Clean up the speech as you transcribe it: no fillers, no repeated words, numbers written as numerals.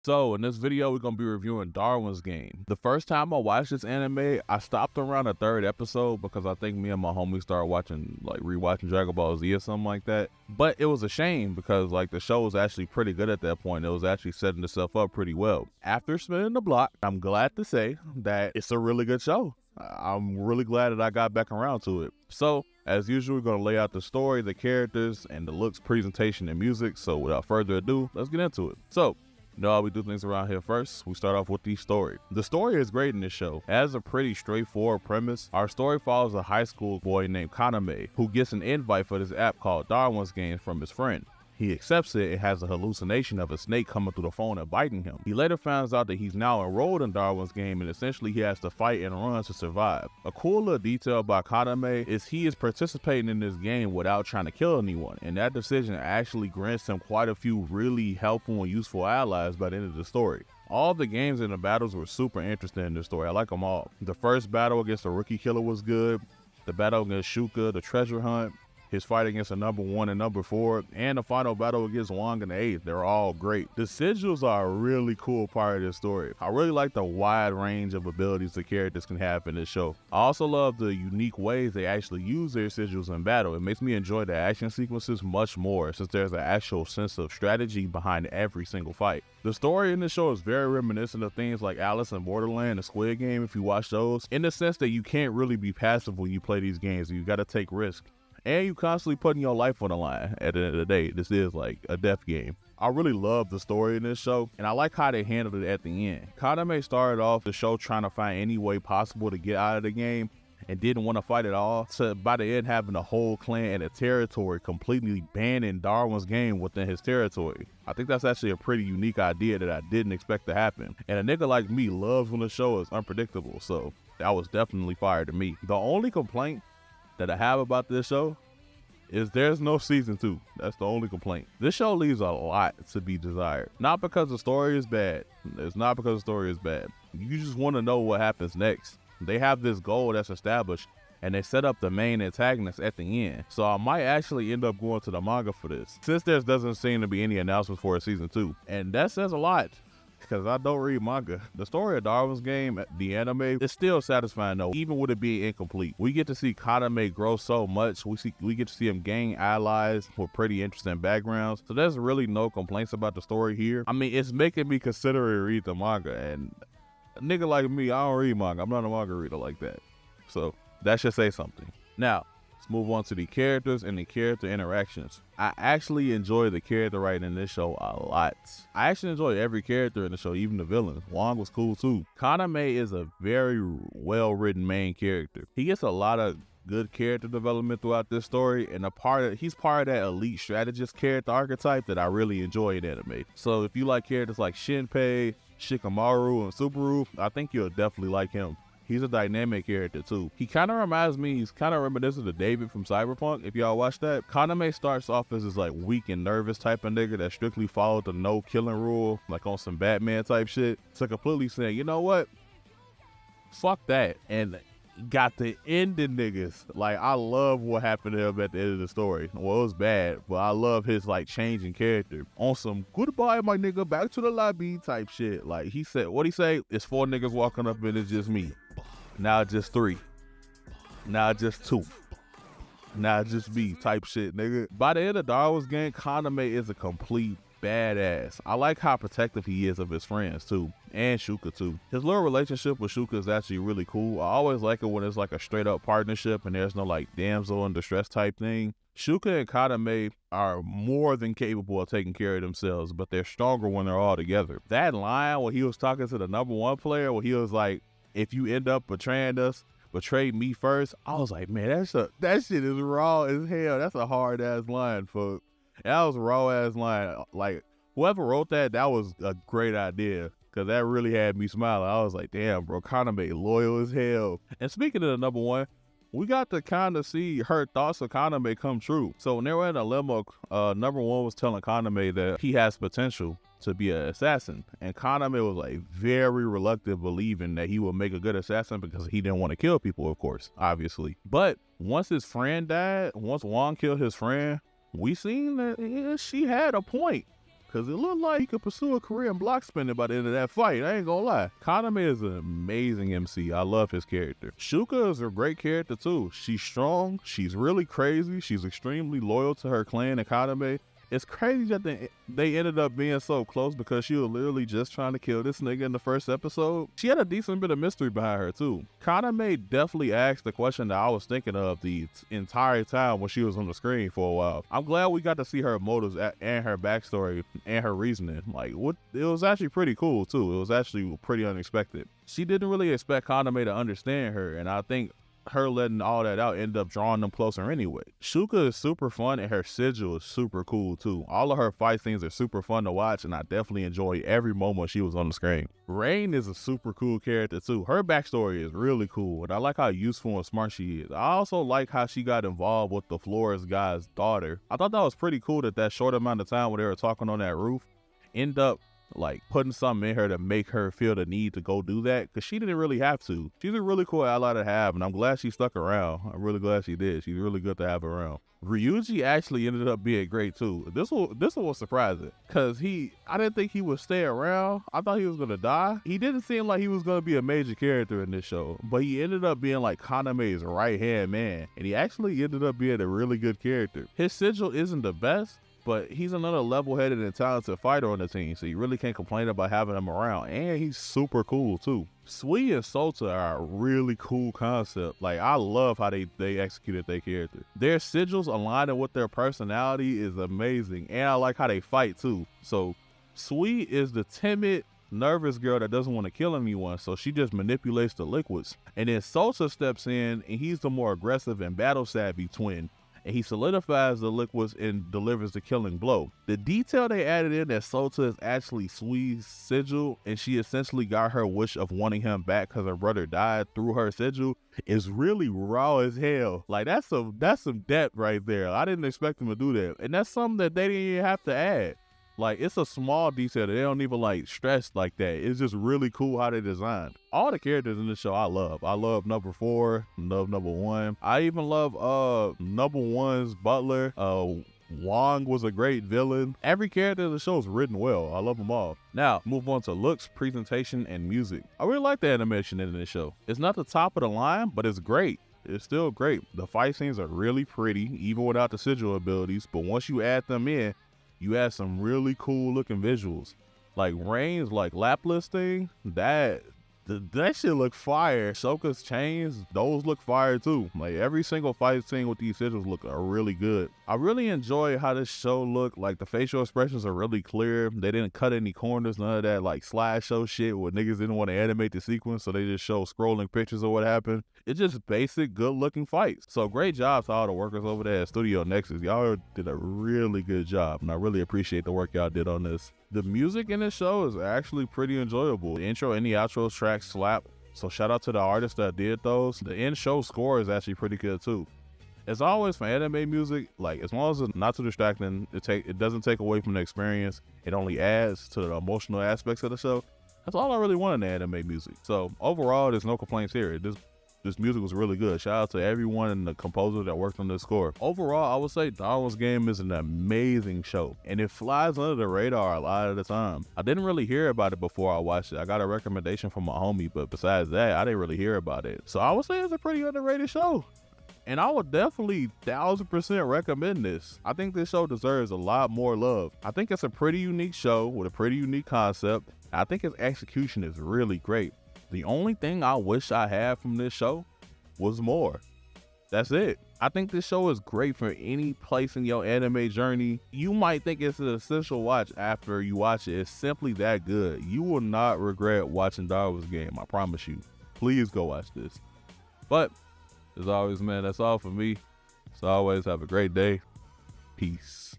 So in this video, we're going to be reviewing Darwin's Game. The first time I watched this anime, I stopped around the third episode because I think me and my homie started watching, rewatching Dragon Ball Z or something like that. But it was a shame because the show was actually pretty good at that point. It was actually setting itself up pretty well. After spinning the block, I'm glad to say that it's a really good show. I'm really glad that I got back around to it. So, as usual, we're going to lay out the story, the characters, and the looks, presentation, and music. So without further ado, let's get into it. So, you know how we do things around here first? We start off with the story. The story is great in this show. It has a pretty straightforward premise. Our story follows a high school boy named 𝐴 who gets an invite for this app called Darwin's Game from his friend. He accepts it and has a hallucination of a snake coming through the phone and biting him. He later finds out that he's now enrolled in Darwin's Game and essentially he has to fight and run to survive. A cool little detail about 𝐴 is he is participating in this game without trying to kill anyone, and that decision actually grants him quite a few really helpful and useful allies by the end of the story. All the games and the battles were super interesting in this story. I like them all. The first battle against the rookie killer was good. The battle against 𝐥𝐤𝐤, the treasure hunt, his fight against the number 1 and number 4, and the final battle against Wong and the 8th. They're all great. The sigils are a really cool part of this story. I really like the wide range of abilities the characters can have in this show. I also love the unique ways they actually use their sigils in battle. It makes me enjoy the action sequences much more since there's an actual sense of strategy behind every single fight. The story in this show is very reminiscent of things like Alice in Borderland and Squid Game if you watch those, in the sense that you can't really be passive when you play these games. You gotta take risks. And you constantly putting your life on the line. At the end of the day, this is like a death game. I really love the story in this show, and I like how they handled it at the end. 𝐴 started off the show trying to find any way possible to get out of the game and didn't want to fight at all, so by the end having a whole clan and a territory completely banning Darwin's Game within his territory. I think that's actually a pretty unique idea that I didn't expect to happen. And a nigga like me loves when the show is unpredictable, so that was definitely fire to me. The only complaint that I have about this show is there's no season 2. That's the only complaint. This show leaves a lot to be desired. Not because the story is bad. It's not because the story is bad. You just want to know what happens next. They have this goal that's established and they set up the main antagonist at the end. So I might actually end up going to the manga for this, since there doesn't seem to be any announcements for a season 2. And that says a lot, because I don't read manga. The story of Darwin's Game, the anime, is still satisfying though, even with it being incomplete. We get to see 𝐴 grow so much. We get to see him gain allies with pretty interesting backgrounds. So there's really no complaints about the story here. I mean, it's making me consider read the manga, and a nigga like me, I don't read manga. I'm not a manga reader like that. So that should say something. Now, let's move on to the characters and the character interactions. I actually enjoy the character writing in this show a lot. I actually enjoy every character in the show, even the villains. Wong was cool too. 𝐴 is a very well-written main character. He gets a lot of good character development throughout this story, and he's part of that elite strategist character archetype that I really enjoy in anime. So if you like characters like Shinpei, Shikamaru, and Subaru, I think you'll definitely like him. He's a dynamic character too. He kind of reminds me, he's kind of reminiscent of David from Cyberpunk, if y'all watch that. 𝐴 starts off as this weak and nervous type of nigga that strictly followed the no killing rule, like on some Batman type shit, to completely saying, you know what, fuck that, and got the ending niggas. I love what happened to him at the end of the story. Well, it was bad, but I love his changing character on some goodbye my nigga, back to the lobby type shit. He said, what'd he say? It's 4 niggas walking up and it's just me. Now it's just 3. Now it's just 2. Now it's just me type shit, nigga. By the end of Darwin's Game, 𝐴 is a complete badass. I like how protective he is of his friends too, and 𝐥𝐤𝐤 too. His little relationship with 𝐥𝐤𝐤 is actually really cool. I always like it when it's a straight up partnership and there's no damsel in distress type thing. 𝐥𝐤𝐤 and 𝐴 are more than capable of taking care of themselves, but they're stronger when they're all together. That line where he was talking to the number 1 player, where he was like, if you end up betraying us, betray me first. I was like, man, that shit is raw as hell. That's a hard ass line, folks. That was a raw ass line. Whoever wrote that was a great idea, because that really had me smiling. I was like, damn, bro, 𝐴 loyal as hell. And speaking of the number 1, we got to kind of see her thoughts of 𝐴 come true. So when they were in a limo, number 1 was telling 𝐴 that he has potential to be an assassin, and 𝐴 was very reluctant, believing that he would make a good assassin because he didn't want to kill people, of course, obviously. But once his friend died, once Wong killed his friend, we seen that she had a point. because it looked like he could pursue a career in block spinning by the end of that fight. I ain't gonna lie. 𝐿𝐤 is an amazing MC. I love his character. 𝐥𝐤𝐤 is a great character too. She's strong. She's really crazy. She's extremely loyal to her clan and 𝐿𝐤. It's crazy that they ended up being so close because she was literally just trying to kill this nigga in the first episode. She had a decent bit of mystery behind her too. 𝐿𝐤 definitely asked the question that I was thinking of the entire time when she was on the screen for a while. I'm glad we got to see her motives and her backstory and her reasoning. Like, it was actually pretty cool too. It was actually pretty unexpected. She didn't really expect 𝐿𝐤 to understand her, and I think her letting all that out ended up drawing them closer anyway. 𝐥𝐤𝐤 is super fun, and her sigil is super cool too. All of her fight scenes are super fun to watch, and I definitely enjoy every moment she was on the screen. Rain is a super cool character too. Her backstory is really cool, and I like how useful and smart she is. I also like how she got involved with the florist guy's daughter. I thought that was pretty cool that short amount of time when they were talking on that roof end up like putting something in her to make her feel the need to go do that, because she didn't really have to. She's a really cool ally to have, and I'm glad she stuck around. I'm really glad she did. She's really good to have around. Ryuji actually ended up being great too. This one was surprising, because I didn't think he would stay around. I thought he was gonna die. He didn't seem like he was gonna be a major character in this show, but he ended up being like 𝐿𝐤's right hand man, and he actually ended up being a really good character. His sigil isn't the best, but he's another level-headed and talented fighter on the team, so you really can't complain about having him around, and he's super cool too. 𝐷𝐲 and 𝐸𝐷 are a really cool concept. Like, I love how they executed their character. Their sigils aligning with their personality is amazing, and I like how they fight too. So 𝐷𝐲 is the timid, nervous girl that doesn't want to kill anyone, so she just manipulates the liquids. And then 𝐸𝐷 steps in, and he's the more aggressive and battle-savvy twin, and he solidifies the liquids and delivers the killing blow. The detail they added in that 𝐸𝐷 is actually 𝐷𝐲's sigil, and she essentially got her wish of wanting him back because her brother died through her sigil, is really raw as hell. Like, that's some depth right there. I didn't expect them to do that, and that's something that they didn't even have to add. Like, it's a small detail that they don't even like stress like that. It's just really cool how they designed. All the characters in this show I love. I love number 4, love number 1. I even love number 1's butler. Wong was a great villain. Every character in the show is written well. I love them all. Now, move on to looks, presentation, and music. I really like the animation in this show. It's not the top of the line, but it's great. It's still great. The fight scenes are really pretty, even without the sigil abilities, but once you add them in, you add some really cool looking visuals. Like Rain's like Laplace thing, that shit look fire. Sokka's chains, those look fire too. Like, every single fight scene with these sigils look really good. I really enjoy how this show looked. Like, the facial expressions are really clear. They didn't cut any corners, none of that like slideshow shit where niggas didn't want to animate the sequence, so they just show scrolling pictures of what happened. It's just basic, good looking fights. So great job to all the workers over there at Studio Nexus. Y'all did a really good job, and I really appreciate the work y'all did on this. The music in this show is actually pretty enjoyable. The intro and the outro tracks slap, so shout out to the artists that did those. The in-show score is actually pretty good too. As always, for anime music, like, as long as it's not too distracting, it doesn't take away from the experience, it only adds to the emotional aspects of the show. That's all I really want in the anime music. So overall, there's no complaints here. This music was really good. Shout out to everyone and the composer that worked on this score. Overall, I would say Darwin's Game is an amazing show, and it flies under the radar a lot of the time. I didn't really hear about it before I watched it. I got a recommendation from my homie, but besides that, I didn't really hear about it. So I would say it's a pretty underrated show, and I would definitely 1000% recommend this. I think this show deserves a lot more love. I think it's a pretty unique show with a pretty unique concept. I think its execution is really great. The only thing I wish I had from this show was more. That's it. I think this show is great for any place in your anime journey. You might think it's an essential watch after you watch it. It's simply that good. You will not regret watching Darwin's Game, I promise you. Please go watch this. But as always, man, that's all for me. As always, have a great day. Peace.